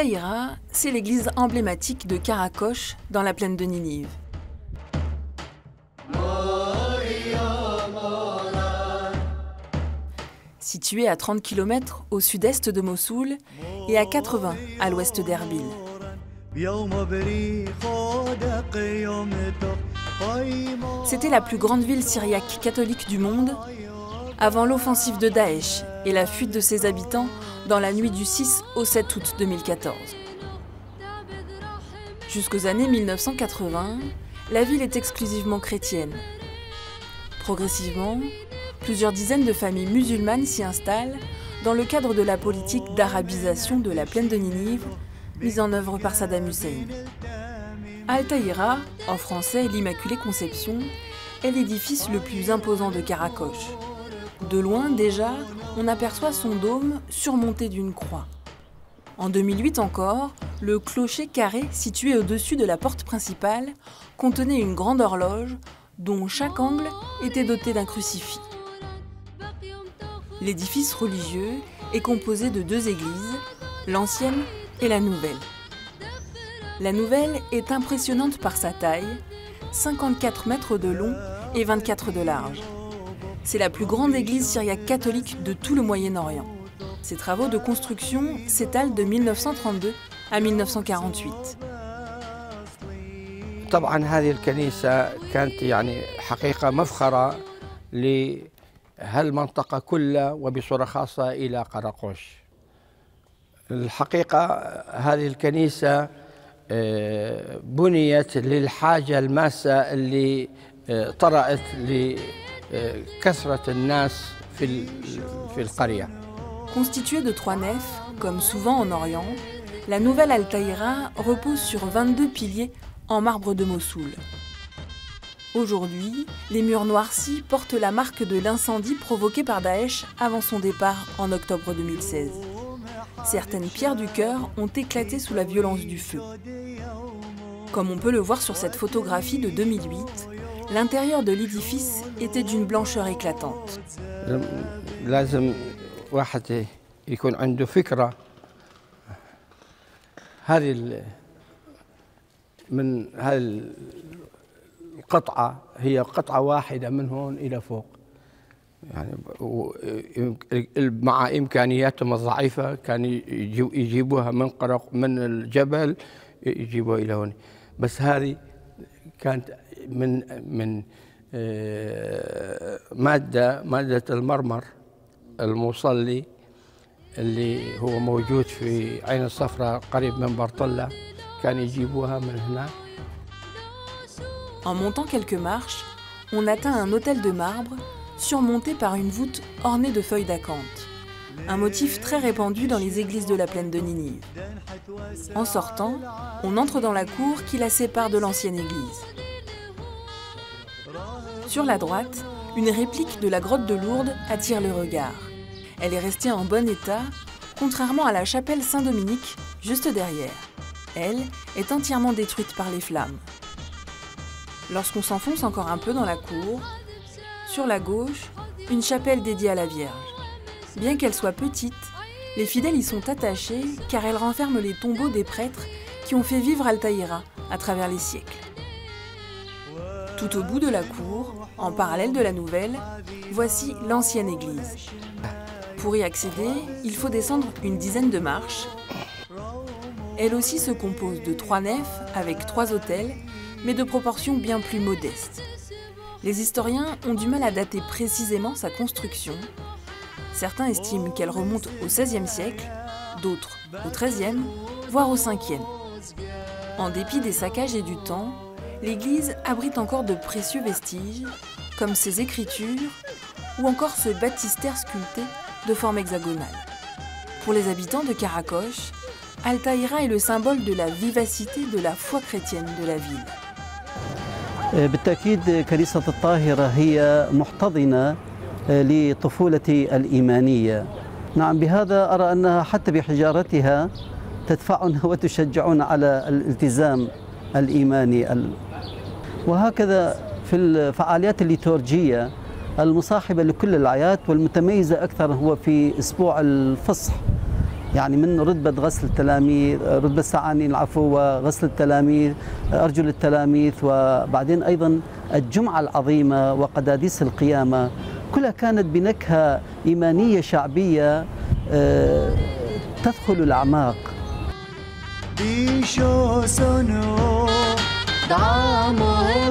Al-Tahira, c'est l'église emblématique de Karakosh dans la plaine de Ninive. Située à 30 km au sud-est de Mossoul et à 80 à l'ouest d'Erbil. C'était la plus grande ville syriaque catholique du monde avant l'offensive de Daesh et la fuite de ses habitants dans la nuit du 6 au 7 août 2014. Jusqu'aux années 1980, la ville est exclusivement chrétienne. Progressivement, plusieurs dizaines de familles musulmanes s'y installent dans le cadre de la politique d'arabisation de la plaine de Ninive, mise en œuvre par Saddam Hussein. Al-Tahira, en français l'Immaculée Conception, est l'édifice le plus imposant de Karakosh. De loin déjà, on aperçoit son dôme surmonté d'une croix. En 2008 encore, le clocher carré situé au-dessus de la porte principale contenait une grande horloge dont chaque angle était doté d'un crucifix. L'édifice religieux est composé de deux églises, l'ancienne et la nouvelle. La nouvelle est impressionnante par sa taille, 54 mètres de long et 24 de large. C'est la plus grande église syriaque catholique de tout le Moyen-Orient. Ses travaux de construction s'étalent de 1932 à 1948. طبعا هذه الكنيسة كانت يعني حقيقة مفخرة لهالمنطقة كلها وبصورة خاصة إلى قراقوش. الحقيقة هذه الكنيسة بنيت للحاجة الماسة اللي طرأت لكثرة الناس في القرية. Constituée de 3 nefs, comme souvent en Orient, la nouvelle Al-Tahira repose sur 22 piliers en marbre de Mossoul. Aujourd'hui, les murs noircis portent la marque de l'incendie provoqué par Daesh avant son départ en octobre 2016. Certaines pierres du chœur ont éclaté sous la violence du feu. Comme on peut le voir sur cette photographie de 2008, l'intérieur de l'édifice était d'une blancheur éclatante. لازم واحد يكون عنده فكرة من هذه القطعة هي قطعة واحدة من هون إلى فوق يعني مع إمكانياتهم الضعيفة كانوا يجيبوها من الجبل يجيبوها إلى هون بس هذه كانت من مادة المرمر المصلي اللي هو موجود في عين الصفراء قريب من برطلة كانوا يجيبوها من هنا. En montant quelques marches, on atteint un autel de marbre surmonté par une voûte ornée de feuilles d'acanthe, un motif très répandu dans les églises de la plaine de Ninive. En sortant, on entre dans la cour qui la sépare de l'ancienne église. Sur la droite, une réplique de la grotte de Lourdes attire le regard. Elle est restée en bon état, contrairement à la chapelle Saint-Dominique, juste derrière. Elle est entièrement détruite par les flammes. Lorsqu'on s'enfonce encore un peu dans la cour, sur la gauche, une chapelle dédiée à la Vierge. Bien qu'elle soit petite, les fidèles y sont attachés car elle renferme les tombeaux des prêtres qui ont fait vivre Al-Tahira à travers les siècles. Tout au bout de la cour, en parallèle de la nouvelle, voici l'ancienne église. Pour y accéder, il faut descendre une dizaine de marches. Elle aussi se compose de 3 nefs avec 3 autels, mais de proportions bien plus modestes. Les historiens ont du mal à dater précisément sa construction. Certains estiment qu'elle remonte au XVIe siècle, d'autres au XIIIe, voire au Ve. En dépit des saccages et du temps, l'église abrite encore de précieux vestiges, comme ses écritures ou encore ce baptistère sculpté de forme hexagonale. Pour les habitants de Karakosh, Al-Tahira est le symbole de la vivacité de la foi chrétienne de la ville. بالتأكيد كنيسة الطاهرة هي محتضنة لطفولتي الإيمانية. نعم بهذا أرى أنها حتى بحجارتها تدفعنا وتشجعنا على الالتزام الإيماني وهكذا في الفعاليات الليتورجية المصاحبة لكل الأعياد والمتميزة أكثر هو في أسبوع الفصح يعني من رتبة غسل التلاميذ، رتبة السعانين العفو، وغسل التلاميذ، أرجل التلاميذ، وبعدين أيضا الجمعة العظيمة وقداديس القيامة، كلها كانت بنكهة إيمانية شعبية تدخل الأعماق. دعمه